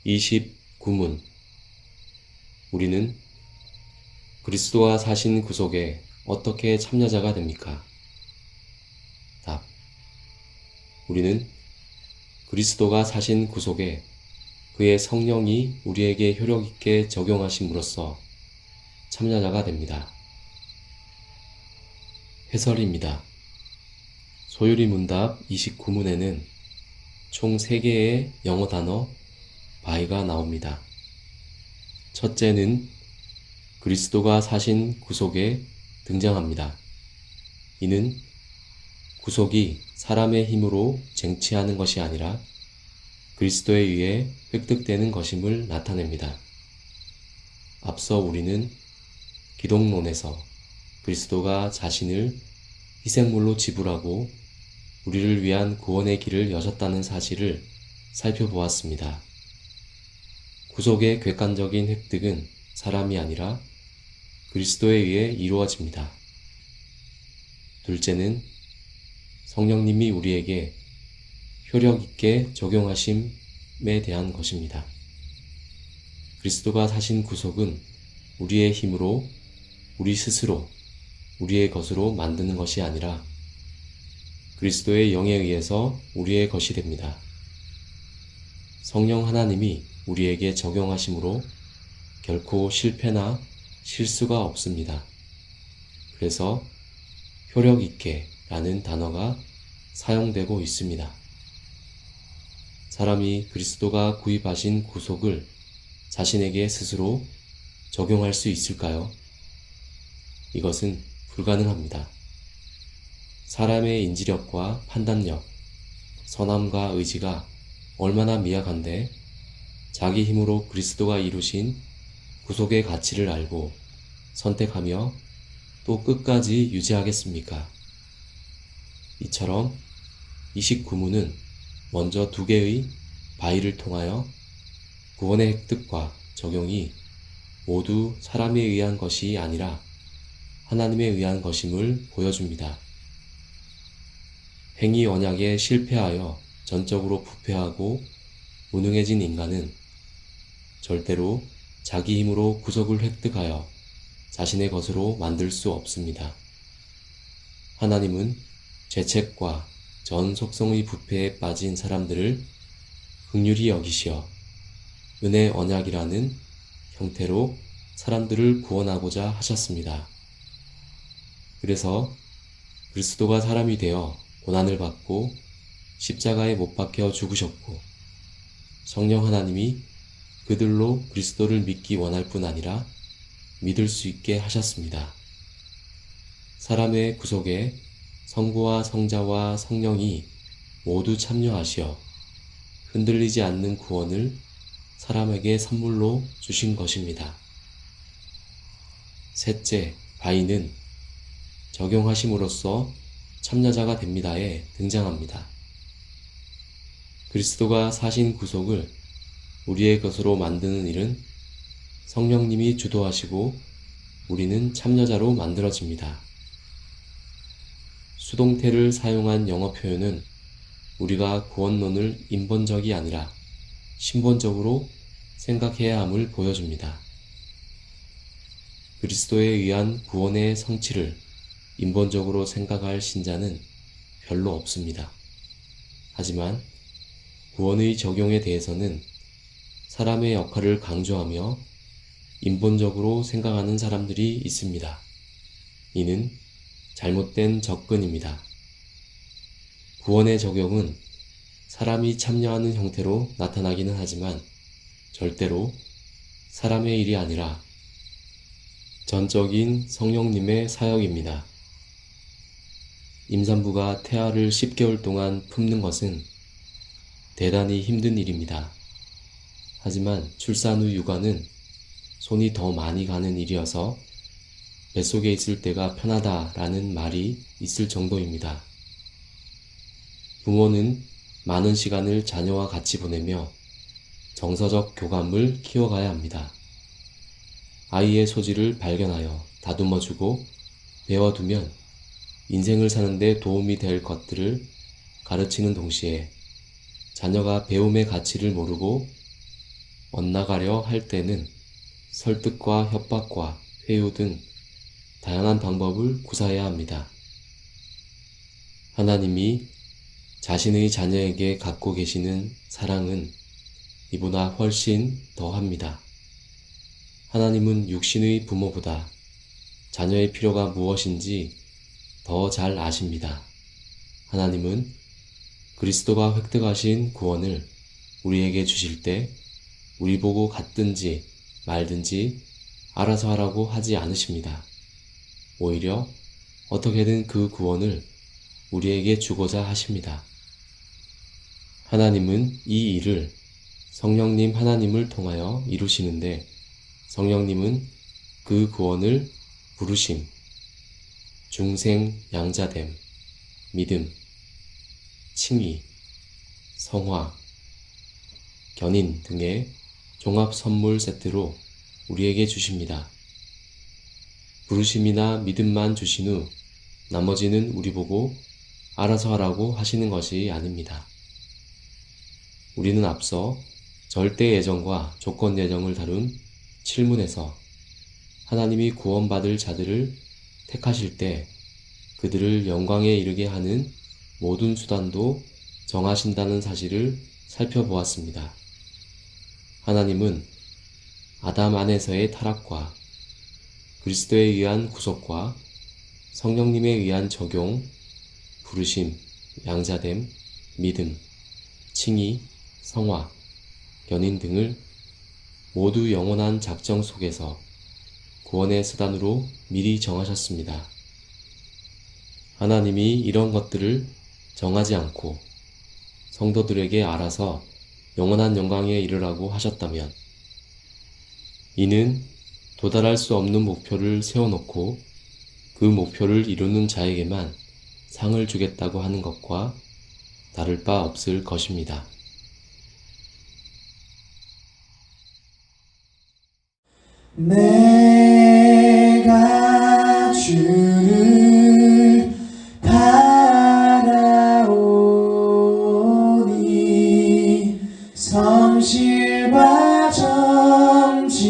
29문. 우리는 그리스도와 사신 구속에 어떻게 참여자가 됩니까? 답. 우리는 그리스도가 사신 구속에 그의 성령이 우리에게 효력 있게 적용하심으로써 참여자가 됩니다. 해설입니다. 소유리 문답 29문에는 총 3개의 영어 단어 by가 나옵니다. 첫째는 그리스도가 사신 구속에 등장합니다. 이는 구속이 사람의 힘으로 쟁취하는 것이 아니라 그리스도에 의해 획득되는 것임을 나타냅니다. 앞서 우리는 기독론에서 그리스도가 자신을 희생물로 지불하고 우리를 위한 구원의 길을 여셨다는 사실을 살펴보았습니다. 구속의 객관적인 획득은 사람이 아니라 그리스도에 의해 이루어집니다. 둘째는 성령님이 우리에게 효력 있게 적용하심에 대한 것입니다. 그리스도가 사신 구속은 우리의 힘으로 우리 스스로 우리의 것으로 만드는 것이 아니라 그리스도의 영에 의해서 우리의 것이 됩니다. 성령 하나님이 우리에게 적용하심으로 결코 실패나 실수가 없습니다. 그래서 효력 있게 라는 단어가 사용되고 있습니다. 사람이 그리스도가 구입하신 구속을 자신에게 스스로 적용할 수 있을까요? 이것은 불가능합니다. 사람의 인지력과 판단력, 선함과 의지가 얼마나 미약한데 자기 힘으로 그리스도가 이루신 구속의 가치를 알고 선택하며 또 끝까지 유지하겠습니까? 이처럼 29문은 먼저 2개의 by를 통하여 구원의 획득과 적용이 모두 사람에 의한 것이 아니라 하나님에 의한 것임을 보여줍니다. 행위 언약에 실패하여 전적으로 부패하고 무능해진 인간은 절대로 자기 힘으로 구속을 획득하여 자신의 것으로 만들 수 없습니다. 하나님은 죄책과 전 속성의 부패에 빠진 사람들을 긍휼히 여기시어 은혜 언약이라는 형태로 사람들을 구원하고자 하셨습니다. 그래서 그리스도가 사람이 되어 고난을 받고 십자가에 못 박혀 죽으셨고 성령 하나님이 그들로 그리스도를 믿기 원할 뿐 아니라 믿을 수 있게 하셨습니다. 사람의 구속에 성부와 성자와 성령이 모두 참여하시어 흔들리지 않는 구원을 사람에게 선물로 주신 것입니다. 셋째, by는 적용하심으로써 참여자가 됩니다에 등장합니다. 그리스도가 사신 구속을 우리의 것으로 만드는 일은 성령님이 주도하시고 우리는 참여자로 만들어집니다. 수동태를 사용한 영어 표현은 우리가 구원론을 인본적이 아니라 신본적으로 생각해야 함을 보여줍니다. 그리스도에 의한 구원의 성취를 인본적으로 생각할 신자는 별로 없습니다. 하지만 구원의 적용에 대해서는 사람의 역할을 강조하며 인본적으로 생각하는 사람들이 있습니다. 이는 잘못된 접근입니다. 구원의 적용은 사람이 참여하는 형태로 나타나기는 하지만 절대로 사람의 일이 아니라 전적인 성령님의 사역입니다. 임산부가 태아를 10개월 동안 품는 것은 대단히 힘든 일입니다. 하지만 출산 후 육아는 손이 더 많이 가는 일이어서 뱃속에 있을 때가 편하다라는 말이 있을 정도입니다. 부모는 많은 시간을 자녀와 같이 보내며 정서적 교감을 키워가야 합니다. 아이의 소질을 발견하여 다듬어주고 배워두면 인생을 사는데 도움이 될 것들을 가르치는 동시에 자녀가 배움의 가치를 모르고 엇나가려 할 때는 설득과 협박과 회유 등 다양한 방법을 구사해야 합니다. 하나님이 자신의 자녀에게 갖고 계시는 사랑은 이보다 훨씬 더합니다. 하나님은 육신의 부모보다 자녀의 필요가 무엇인지 더 잘 아십니다. 하나님은 그리스도가 획득하신 구원을 우리에게 주실 때 우리 보고 갖든지 말든지 알아서 하라고 하지 않으십니다. 오히려 어떻게든 그 구원을 우리에게 주고자 하십니다. 하나님은 이 일을 성령님 하나님을 통하여 이루시는데 성령님은 그 구원을 부르심, 중생 양자됨, 믿음, 칭의, 성화, 견인 등의 종합 선물 세트로 우리에게 주십니다. 부르심이나 믿음만 주신 후 나머지는 우리 보고 알아서 하라고 하시는 것이 아닙니다. 우리는 앞서 절대 예정과 조건 예정을 다룬 7문에서 하나님이 구원받을 자들을 택하실 때 그들을 영광에 이르게 하는 모든 수단도 정하신다는 사실을 살펴보았습니다. 하나님은 아담 안에서의 타락과 그리스도에 의한 구속과 성령님에 의한 적용, 부르심, 양자됨, 믿음, 칭의, 성화, 견인 등을 모두 영원한 작정 속에서 구원의 수단으로 미리 정하셨습니다. 하나님이 이런 것들을 정하지 않고 성도들에게 알아서 영원한 영광에 이르라고 하셨다면 이는 도달할 수 없는 목표를 세워놓고 그 목표를 이루는 자에게만 상을 주겠다고 하는 것과 다를 바 없을 것입니다. 내가 주를 바라오니 성실과 정직으로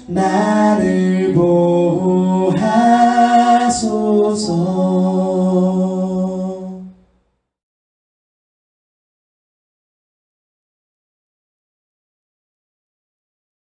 나를 보호하소서.